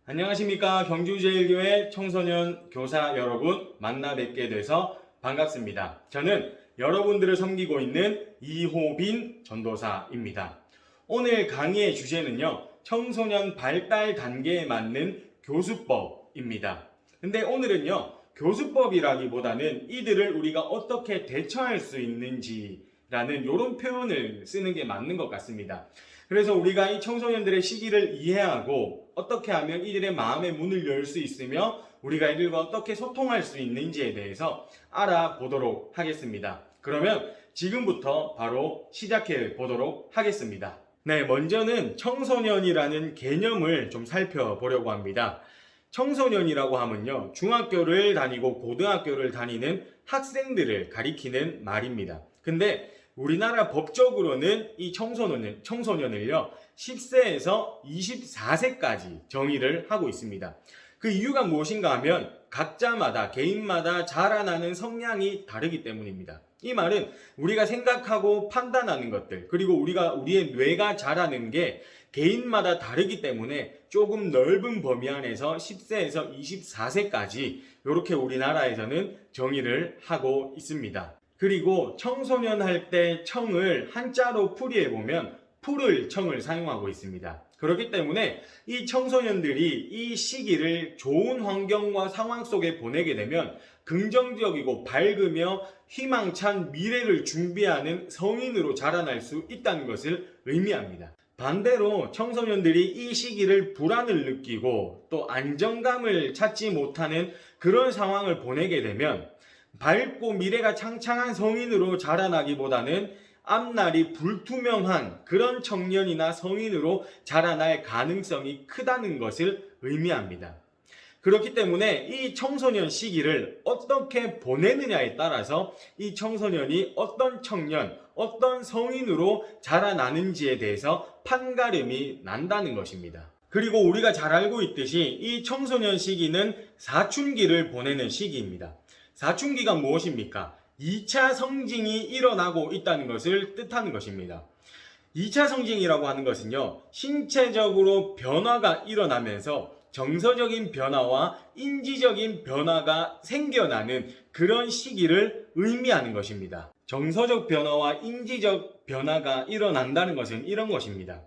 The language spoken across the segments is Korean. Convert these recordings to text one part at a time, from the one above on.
안녕하십니까. 경주제일교회 청소년 교사 여러분 만나 뵙게 돼서 반갑습니다. 저는 여러분들을 섬기고 있는 이호빈 전도사입니다. 오늘 강의의 주제는요, 청소년 발달 단계에 맞는 교수법입니다. 근데 오늘은요, 교수법이라기보다는 이들을 우리가 어떻게 대처할 수 있는지라는 이런 표현을 쓰는 게 맞는 것 같습니다. 그래서 우리가 이 청소년들의 시기를 이해하고 어떻게 하면 이들의 마음의 문을 열 수 있으며 우리가 이들과 어떻게 소통할 수 있는지에 대해서 알아보도록 하겠습니다. 그러면 지금부터 바로 시작해 보도록 하겠습니다. 네, 먼저는 청소년이라는 개념을 좀 살펴보려고 합니다. 청소년이라고 하면요, 중학교를 다니고 고등학교를 다니는 학생들을 가리키는 말입니다. 근데 우리나라 법적으로는 이 청소년을요 10세에서 24세까지 정의를 하고 있습니다. 그 이유가 무엇인가 하면 각자마다 개인마다 자라나는 성향이 다르기 때문입니다. 이 말은 우리가 생각하고 판단하는 것들, 그리고 우리의 뇌가 자라는 게 개인마다 다르기 때문에 조금 넓은 범위 안에서 10세에서 24세까지 이렇게 우리나라에서는 정의를 하고 있습니다. 그리고 청소년 할 때 청을 한자로 풀이해보면 풀을 청을 사용하고 있습니다. 그렇기 때문에 이 청소년들이 이 시기를 좋은 환경과 상황 속에 보내게 되면 긍정적이고 밝으며 희망찬 미래를 준비하는 성인으로 자라날 수 있다는 것을 의미합니다. 반대로 청소년들이 이 시기를 불안을 느끼고 또 안정감을 찾지 못하는 그런 상황을 보내게 되면 밝고 미래가 창창한 성인으로 자라나기보다는 앞날이 불투명한 그런 청년이나 성인으로 자라날 가능성이 크다는 것을 의미합니다. 그렇기 때문에 이 청소년 시기를 어떻게 보내느냐에 따라서 이 청소년이 어떤 청년, 어떤 성인으로 자라나는지에 대해서 판가름이 난다는 것입니다. 그리고 우리가 잘 알고 있듯이 이 청소년 시기는 사춘기를 보내는 시기입니다. 사춘기가 무엇입니까? 2차 성징이 일어나고 있다는 것을 뜻하는 것입니다. 2차 성징이라고 하는 것은요, 신체적으로 변화가 일어나면서 정서적인 변화와 인지적인 변화가 생겨나는 그런 시기를 의미하는 것입니다. 정서적 변화와 인지적 변화가 일어난다는 것은 이런 것입니다.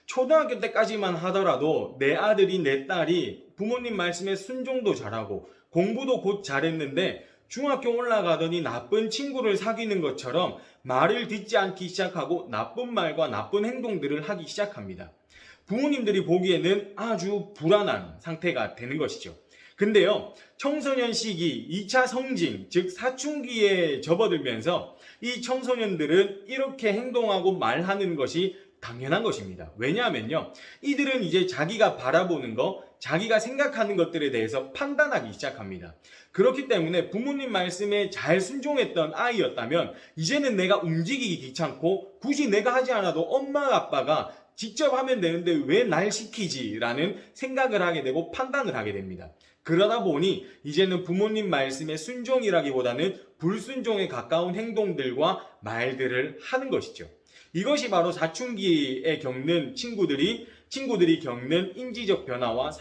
초등학교 때까지만 하더라도 내 아들이 내 딸이 부모님 말씀에 순종도 잘하고 공부도 곧 잘했는데 중학교 올라가더니 나쁜 친구를 사귀는 것처럼 말을 듣지 않기 시작하고 나쁜 말과 나쁜 행동들을 하기 시작합니다. 부모님들이 보기에는 아주 불안한 상태가 되는 것이죠. 근데요, 청소년 시기 2차 성징, 즉 사춘기에 접어들면서 이 청소년들은 이렇게 행동하고 말하는 것이 당연한 것입니다. 왜냐하면요, 이들은 이제 자기가 바라보는 것, 자기가 생각하는 것들에 대해서 판단하기 시작합니다. 그렇기 때문에 부모님 말씀에 잘 순종했던 아이였다면 이제는 내가 움직이기 귀찮고 굳이 내가 하지 않아도 엄마 아빠가 직접 하면 되는데 왜 날 시키지? 라는 생각을 하게 되고 판단을 하게 됩니다. 그러다 보니 이제는 부모님 말씀에 순종이라기보다는 불순종에 가까운 행동들과 말들을 하는 것이죠. 이것이 바로 사춘기에 겪는 친구들이 겪는 인지적 변화와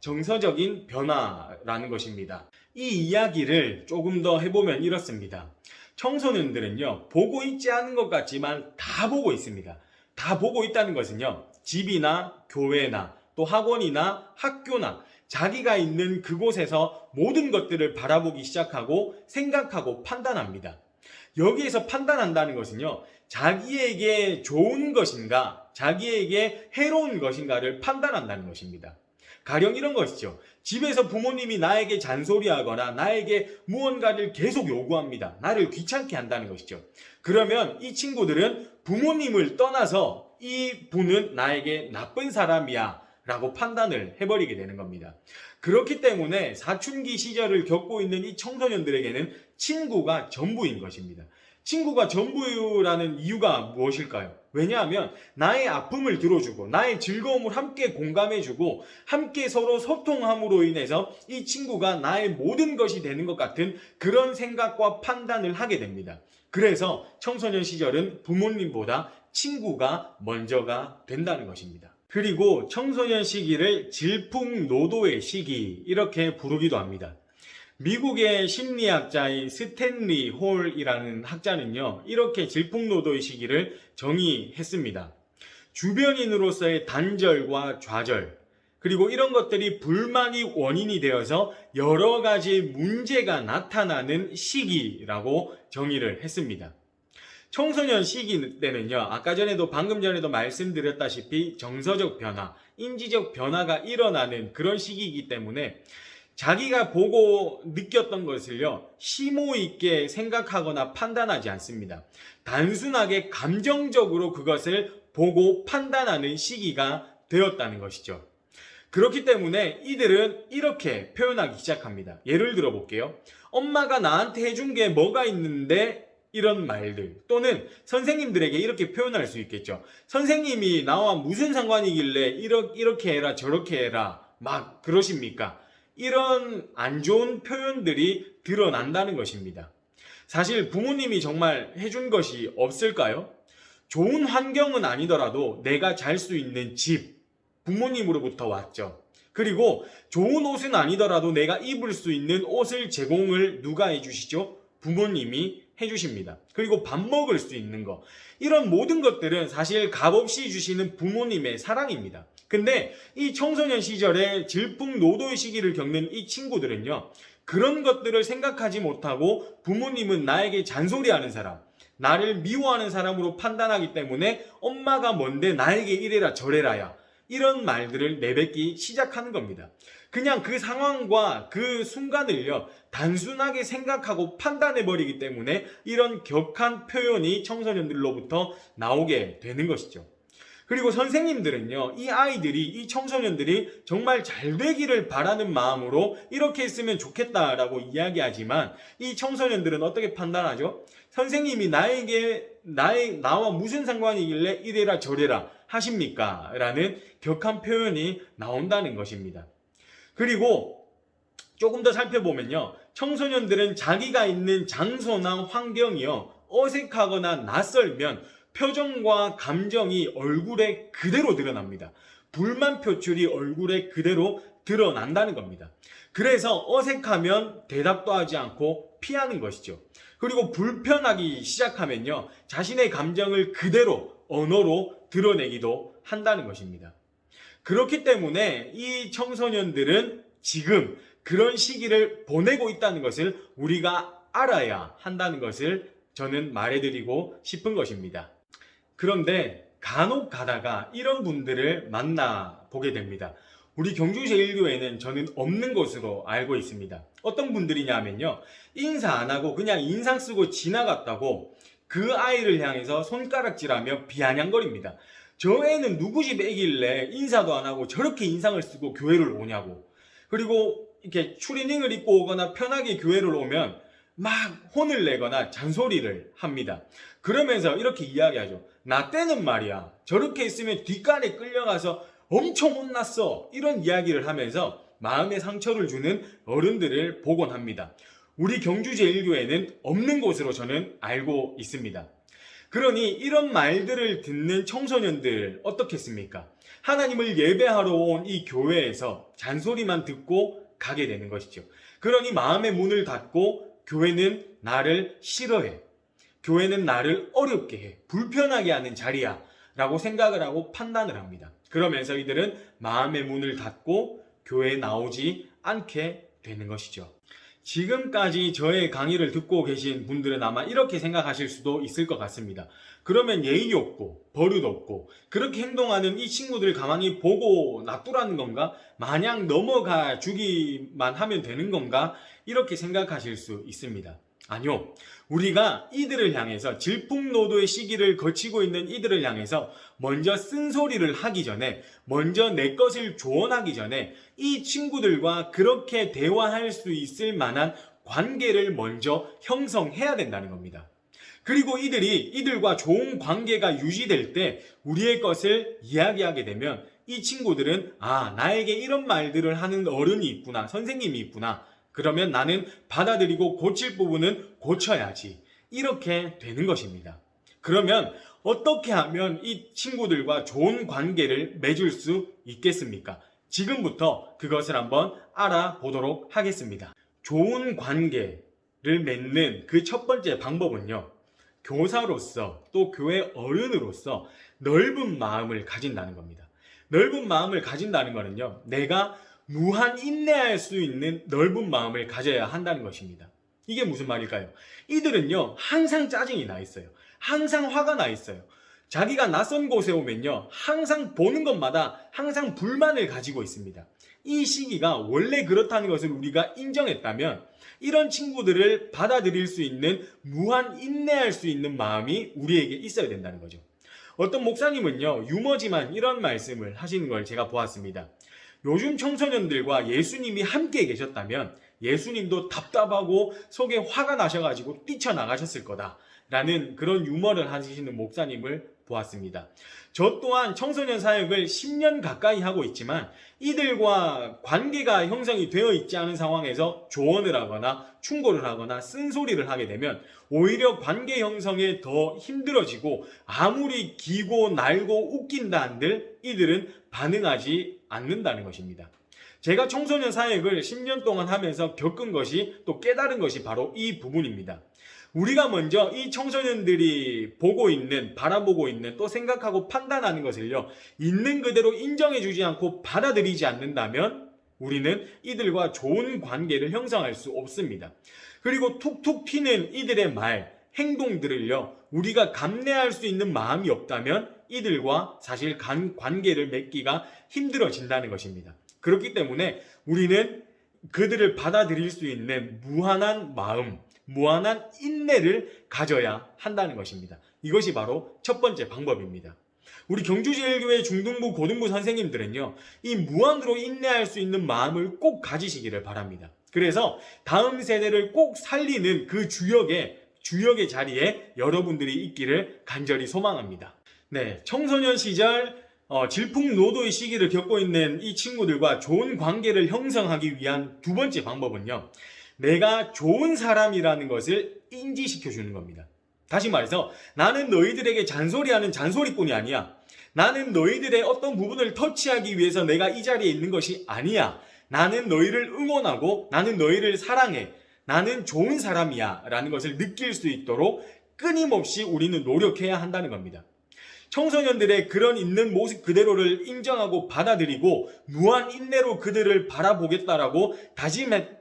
정서적인 변화라는 것입니다. 이 이야기를 조금 더 해보면 이렇습니다. 청소년들은요, 보고 있지 않은 것 같지만 다 보고 있습니다. 다 보고 있다는 것은요, 집이나 교회나 또 학원이나 학교나 자기가 있는 그곳에서 모든 것들을 바라보기 시작하고 생각하고 판단합니다. 여기에서 판단한다는 것은요, 자기에게 좋은 것인가, 자기에게 해로운 것인가를 판단한다는 것입니다. 가령 이런 것이죠. 집에서 부모님이 나에게 잔소리하거나 나에게 무언가를 계속 요구합니다. 나를 귀찮게 한다는 것이죠. 그러면 이 친구들은 부모님을 떠나서 이 분은 나에게 나쁜 사람이야 라고 판단을 해버리게 되는 겁니다. 그렇기 때문에 사춘기 시절을 겪고 있는 이 청소년들에게는 친구가 전부인 것입니다. 친구가 전부라는 이유가 무엇일까요? 왜냐하면 나의 아픔을 들어주고 나의 즐거움을 함께 공감해주고 함께 서로 소통함으로 인해서 이 친구가 나의 모든 것이 되는 것 같은 그런 생각과 판단을 하게 됩니다. 그래서 청소년 시절은 부모님보다 친구가 먼저가 된다는 것입니다. 그리고 청소년 시기를 질풍노도의 시기 이렇게 부르기도 합니다. 미국의 심리학자인 스탠리 홀이라는 학자는요, 이렇게 질풍노도의 시기를 정의했습니다. 주변인으로서의 단절과 좌절, 그리고 이런 것들이 불만이 원인이 되어서 여러 가지 문제가 나타나는 시기라고 정의를 했습니다. 청소년 시기 때는요, 아까 전에도 방금 전에도 말씀드렸다시피 정서적 변화, 인지적 변화가 일어나는 그런 시기이기 때문에 자기가 보고 느꼈던 것을요, 심오 있게 생각하거나 판단하지 않습니다. 단순하게 감정적으로 그것을 보고 판단하는 시기가 되었다는 것이죠. 그렇기 때문에 이들은 이렇게 표현하기 시작합니다. 예를 들어 볼게요. 엄마가 나한테 해준 게 뭐가 있는데 이런 말들, 또는 선생님들에게 이렇게 표현할 수 있겠죠. 선생님이 나와 무슨 상관이길래 이렇게 해라 저렇게 해라 막 그러십니까? 이런 안 좋은 표현들이 드러난다는 것입니다. 사실 부모님이 정말 해준 것이 없을까요? 좋은 환경은 아니더라도 내가 잘 수 있는 집, 부모님으로부터 왔죠. 그리고 좋은 옷은 아니더라도 내가 입을 수 있는 옷을 제공을 누가 해주시죠? 부모님이 해주십니다. 그리고 밥 먹을 수 있는 거, 이런 모든 것들은 사실 값없이 주시는 부모님의 사랑입니다. 근데 이 청소년 시절에 질풍노도의 시기를 겪는 이 친구들은요, 그런 것들을 생각하지 못하고 부모님은 나에게 잔소리하는 사람, 나를 미워하는 사람으로 판단하기 때문에 엄마가 뭔데 나에게 이래라 저래라야, 이런 말들을 내뱉기 시작하는 겁니다. 그냥 그 상황과 그 순간을요, 단순하게 생각하고 판단해버리기 때문에 이런 격한 표현이 청소년들로부터 나오게 되는 것이죠. 그리고 선생님들은요, 이 아이들이, 이 청소년들이 정말 잘 되기를 바라는 마음으로 이렇게 했으면 좋겠다라고 이야기하지만, 이 청소년들은 어떻게 판단하죠? 선생님이 나와 무슨 상관이길래 이래라 저래라 하십니까? 라는 격한 표현이 나온다는 것입니다. 그리고 조금 더 살펴보면요, 청소년들은 자기가 있는 장소나 환경이요, 어색하거나 낯설면 표정과 감정이 얼굴에 그대로 드러납니다. 불만 표출이 얼굴에 그대로 드러난다는 겁니다. 그래서 어색하면 대답도 하지 않고 피하는 것이죠. 그리고 불편하기 시작하면요, 자신의 감정을 그대로 언어로 드러내기도 한다는 것입니다. 그렇기 때문에 이 청소년들은 지금 그런 시기를 보내고 있다는 것을 우리가 알아야 한다는 것을 저는 말해드리고 싶은 것입니다. 그런데 간혹 가다가 이런 분들을 만나보게 됩니다. 우리 경주제일교회는 저는 없는 것으로 알고 있습니다. 어떤 분들이냐 하면요, 인사 안 하고 그냥 인상 쓰고 지나갔다고 그 아이를 향해서 손가락질하며 비아냥거립니다. 저 애는 누구 집 애길래 인사도 안 하고 저렇게 인상을 쓰고 교회를 오냐고. 그리고 이렇게 추리닝을 입고 오거나 편하게 교회를 오면 막 혼을 내거나 잔소리를 합니다. 그러면서 이렇게 이야기하죠. 나 때는 말이야, 저렇게 있으면 뒷간에 끌려가서 엄청 혼났어, 이런 이야기를 하면서 마음의 상처를 주는 어른들을 보곤 합니다. 우리 경주제일교회는 없는 곳으로 저는 알고 있습니다. 그러니 이런 말들을 듣는 청소년들 어떻겠습니까? 하나님을 예배하러 온 이 교회에서 잔소리만 듣고 가게 되는 것이죠. 그러니 마음의 문을 닫고 교회는 나를 싫어해, 교회는 나를 어렵게 해, 불편하게 하는 자리야 라고 생각을 하고 판단을 합니다. 그러면서 이들은 마음의 문을 닫고 교회에 나오지 않게 되는 것이죠. 지금까지 저의 강의를 듣고 계신 분들은 아마 이렇게 생각하실 수도 있을 것 같습니다. 그러면 예의 없고 버릇 없고 그렇게 행동하는 이 친구들 가만히 보고 놔두라는 건가? 마냥 넘어가 주기만 하면 되는 건가? 이렇게 생각하실 수 있습니다. 아니요. 우리가 이들을 향해서, 질풍노도의 시기를 거치고 있는 이들을 향해서 먼저 쓴소리를 하기 전에, 먼저 내 것을 조언하기 전에 이 친구들과 그렇게 대화할 수 있을 만한 관계를 먼저 형성해야 된다는 겁니다. 그리고 이들과 좋은 관계가 유지될 때 우리의 것을 이야기하게 되면 이 친구들은 나에게 이런 말들을 하는 어른이 있구나, 선생님이 있구나, 그러면 나는 받아들이고 고칠 부분은 고쳐야지, 이렇게 되는 것입니다. 그러면 어떻게 하면 이 친구들과 좋은 관계를 맺을 수 있겠습니까? 지금부터 그것을 한번 알아보도록 하겠습니다. 좋은 관계를 맺는 그 첫 번째 방법은요, 교사로서 또 교회 어른으로서 넓은 마음을 가진다는 겁니다. 넓은 마음을 가진다는 것은요, 내가 무한 인내할 수 있는 넓은 마음을 가져야 한다는 것입니다. 이게 무슨 말일까요? 이들은요, 항상 짜증이 나 있어요. 항상 화가 나 있어요. 자기가 낯선 곳에 오면요, 항상 보는 것마다 항상 불만을 가지고 있습니다. 이 시기가 원래 그렇다는 것을 우리가 인정했다면 이런 친구들을 받아들일 수 있는 무한 인내할 수 있는 마음이 우리에게 있어야 된다는 거죠. 어떤 목사님은요, 유머지만 이런 말씀을 하시는 걸 제가 보았습니다. 요즘 청소년들과 예수님이 함께 계셨다면 예수님도 답답하고 속에 화가 나셔가지고 뛰쳐나가셨을 거다라는 그런 유머를 하시는 목사님을 보았습니다. 저 또한 청소년 사역을 10년 가까이 하고 있지만 이들과 관계가 형성이 되어 있지 않은 상황에서 조언을 하거나 충고를 하거나 쓴소리를 하게 되면 오히려 관계 형성에 더 힘들어지고, 아무리 기고 날고 웃긴다 한들 이들은 반응하지 않는다는 것입니다. 제가 청소년 사역을 10년 동안 하면서 겪은 것이, 또 깨달은 것이 바로 이 부분입니다. 우리가 먼저 이 청소년들이 보고 있는, 바라보고 있는, 또 생각하고 판단하는 것을요, 있는 그대로 인정해주지 않고 받아들이지 않는다면 우리는 이들과 좋은 관계를 형성할 수 없습니다. 그리고 툭툭 튀는 이들의 말, 행동들을요, 우리가 감내할 수 있는 마음이 없다면 이들과 사실 관계를 맺기가 힘들어진다는 것입니다. 그렇기 때문에 우리는 그들을 받아들일 수 있는 무한한 마음, 무한한 인내를 가져야 한다는 것입니다. 이것이 바로 첫 번째 방법입니다. 우리 경주제일교회 중등부, 고등부 선생님들은요, 이 무한으로 인내할 수 있는 마음을 꼭 가지시기를 바랍니다. 그래서 다음 세대를 꼭 살리는 그 주역의 자리에 여러분들이 있기를 간절히 소망합니다. 네, 청소년 시절 질풍노도의 시기를 겪고 있는 이 친구들과 좋은 관계를 형성하기 위한 두 번째 방법은요, 내가 좋은 사람이라는 것을 인지시켜주는 겁니다. 다시 말해서 나는 너희들에게 잔소리하는 잔소리꾼이 아니야. 나는 너희들의 어떤 부분을 터치하기 위해서 내가 이 자리에 있는 것이 아니야. 나는 너희를 응원하고 나는 너희를 사랑해. 나는 좋은 사람이야 라는 것을 느낄 수 있도록 끊임없이 우리는 노력해야 한다는 겁니다. 청소년들의 그런 있는 모습 그대로를 인정하고 받아들이고 무한 인내로 그들을 바라보겠다라고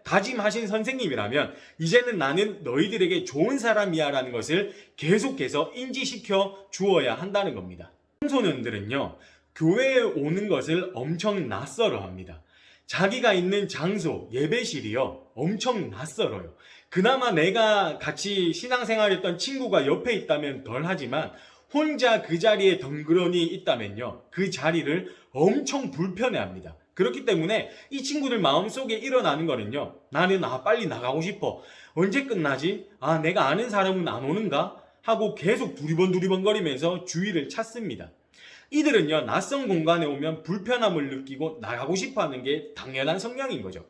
다짐하신 선생님이라면 이제는 나는 너희들에게 좋은 사람이야 라는 것을 계속해서 인지시켜 주어야 한다는 겁니다. 청소년들은요, 교회에 오는 것을 엄청 낯설어 합니다. 자기가 있는 장소, 예배실이요, 엄청 낯설어요. 그나마 내가 같이 신앙생활했던 친구가 옆에 있다면 덜 하지만 혼자 그 자리에 덩그러니 있다면요, 그 자리를 엄청 불편해합니다. 그렇기 때문에 이 친구들 마음속에 일어나는 거는요, 나는 빨리 나가고 싶어. 언제 끝나지? 내가 아는 사람은 안 오는가? 하고 계속 두리번거리면서 주위를 찾습니다. 이들은요, 낯선 공간에 오면 불편함을 느끼고 나가고 싶어하는 게 당연한 성향인 거죠.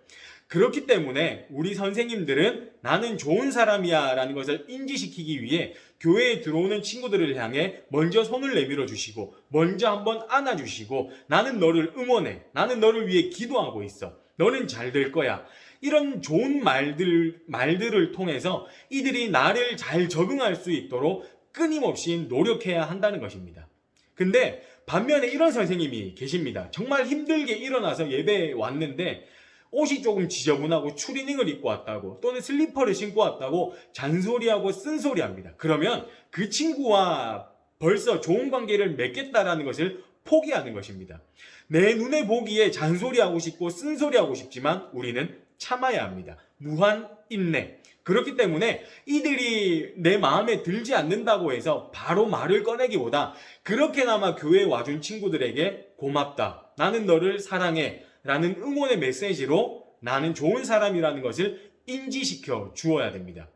그렇기 때문에 우리 선생님들은 나는 좋은 사람이야 라는 것을 인지시키기 위해 교회에 들어오는 친구들을 향해 먼저 손을 내밀어 주시고 먼저 한번 안아주시고 나는 너를 응원해. 나는 너를 위해 기도하고 있어. 너는 잘 될 거야. 이런 좋은 말들을 통해서 이들이 나를 잘 적응할 수 있도록 끊임없이 노력해야 한다는 것입니다. 근데 반면에 이런 선생님이 계십니다. 정말 힘들게 일어나서 예배에 왔는데 옷이 조금 지저분하고 추리닝을 입고 왔다고 또는 슬리퍼를 신고 왔다고 잔소리하고 쓴소리합니다. 그러면 그 친구와 벌써 좋은 관계를 맺겠다라는 것을 포기하는 것입니다. 내 눈에 보기에 잔소리하고 싶고 쓴소리하고 싶지만 우리는 참아야 합니다. 무한 인내. 그렇기 때문에 이들이 내 마음에 들지 않는다고 해서 바로 말을 꺼내기보다 그렇게나마 교회에 와준 친구들에게 고맙다. 나는 너를 사랑해. 라는 응원의 메시지로 나는 좋은 사람이라는 것을 인지시켜 주어야 됩니다.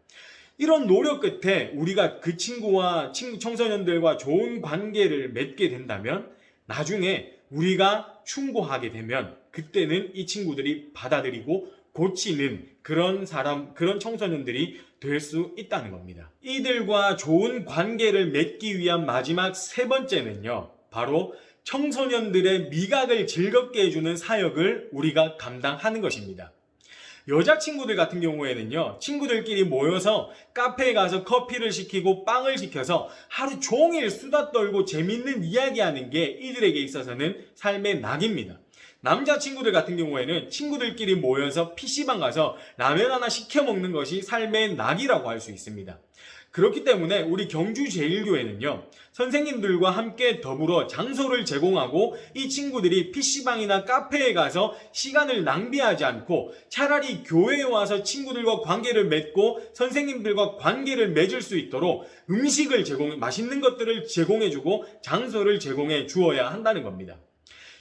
이런 노력 끝에 우리가 그 친구와 청소년들과 좋은 관계를 맺게 된다면 나중에 우리가 충고하게 되면 그때는 이 친구들이 받아들이고 고치는 그런 청소년들이 될 수 있다는 겁니다. 이들과 좋은 관계를 맺기 위한 마지막 세 번째는요, 바로 청소년들의 미각을 즐겁게 해주는 사역을 우리가 감당하는 것입니다. 여자친구들 같은 경우에는요, 친구들끼리 모여서 카페에 가서 커피를 시키고 빵을 시켜서 하루 종일 수다 떨고 재밌는 이야기하는 게 이들에게 있어서는 삶의 낙입니다. 남자친구들 같은 경우에는 친구들끼리 모여서 PC방 가서 라면 하나 시켜 먹는 것이 삶의 낙이라고 할 수 있습니다. 그렇기 때문에 우리 경주제일교회는요, 선생님들과 함께 더불어 장소를 제공하고 이 친구들이 PC방이나 카페에 가서 시간을 낭비하지 않고 차라리 교회에 와서 친구들과 관계를 맺고 선생님들과 관계를 맺을 수 있도록 음식을 맛있는 것들을 제공해주고 장소를 제공해 주어야 한다는 겁니다.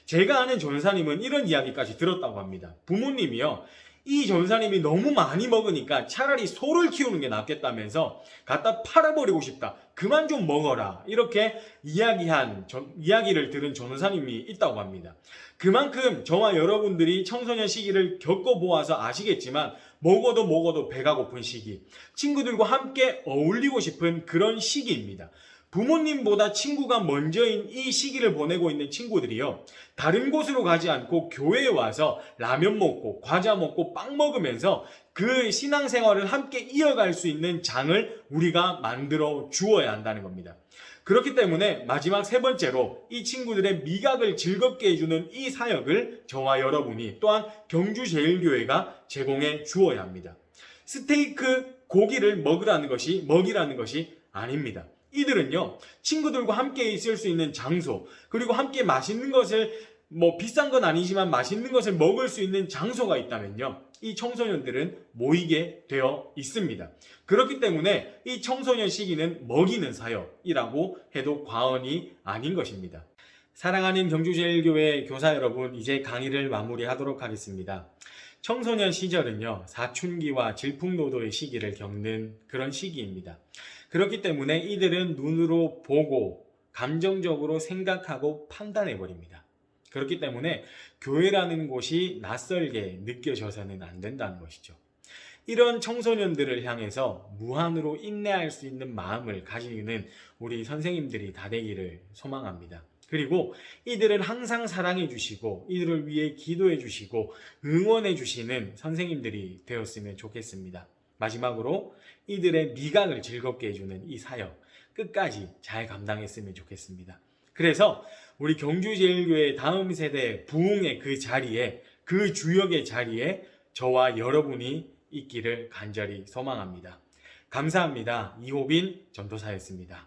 제가 아는 전사님은 이런 이야기까지 들었다고 합니다. 부모님이요, 이 전사님이 너무 많이 먹으니까 차라리 소를 키우는 게 낫겠다면서 갖다 팔아버리고 싶다. 그만 좀 먹어라. 이렇게 이야기를 들은 전사님이 있다고 합니다. 그만큼 저와 여러분들이 청소년 시기를 겪어보아서 아시겠지만 먹어도 배가 고픈 시기, 친구들과 함께 어울리고 싶은 그런 시기입니다. 부모님보다 친구가 먼저인 이 시기를 보내고 있는 친구들이요, 다른 곳으로 가지 않고 교회에 와서 라면 먹고 과자 먹고 빵 먹으면서 그 신앙생활을 함께 이어갈 수 있는 장을 우리가 만들어 주어야 한다는 겁니다. 그렇기 때문에 마지막 세 번째로 이 친구들의 미각을 즐겁게 해주는 이 사역을 저와 여러분이 또한 경주제일교회가 제공해 주어야 합니다. 스테이크 고기를 먹이라는 것이 아닙니다. 이들은요, 친구들과 함께 있을 수 있는 장소, 그리고 함께 맛있는 것을, 비싼 건 아니지만 맛있는 것을 먹을 수 있는 장소가 있다면요, 이 청소년들은 모이게 되어 있습니다. 그렇기 때문에 이 청소년 시기는 먹이는 사역이라고 해도 과언이 아닌 것입니다. 사랑하는 경주제일교회 교사 여러분, 이제 강의를 마무리하도록 하겠습니다. 청소년 시절은요, 사춘기와 질풍노도의 시기를 겪는 그런 시기입니다. 그렇기 때문에 이들은 눈으로 보고 감정적으로 생각하고 판단해버립니다. 그렇기 때문에 교회라는 곳이 낯설게 느껴져서는 안 된다는 것이죠. 이런 청소년들을 향해서 무한으로 인내할 수 있는 마음을 가지는 우리 선생님들이 다 되기를 소망합니다. 그리고 이들은 항상 사랑해 주시고 이들을 위해 기도해 주시고 응원해 주시는 선생님들이 되었으면 좋겠습니다. 마지막으로 이들의 미각을 즐겁게 해주는 이 사역 끝까지 잘 감당했으면 좋겠습니다. 그래서 우리 경주제일교회 다음 세대 부흥의 그 자리에, 그 주역의 자리에 저와 여러분이 있기를 간절히 소망합니다. 감사합니다. 이호빈 전도사였습니다.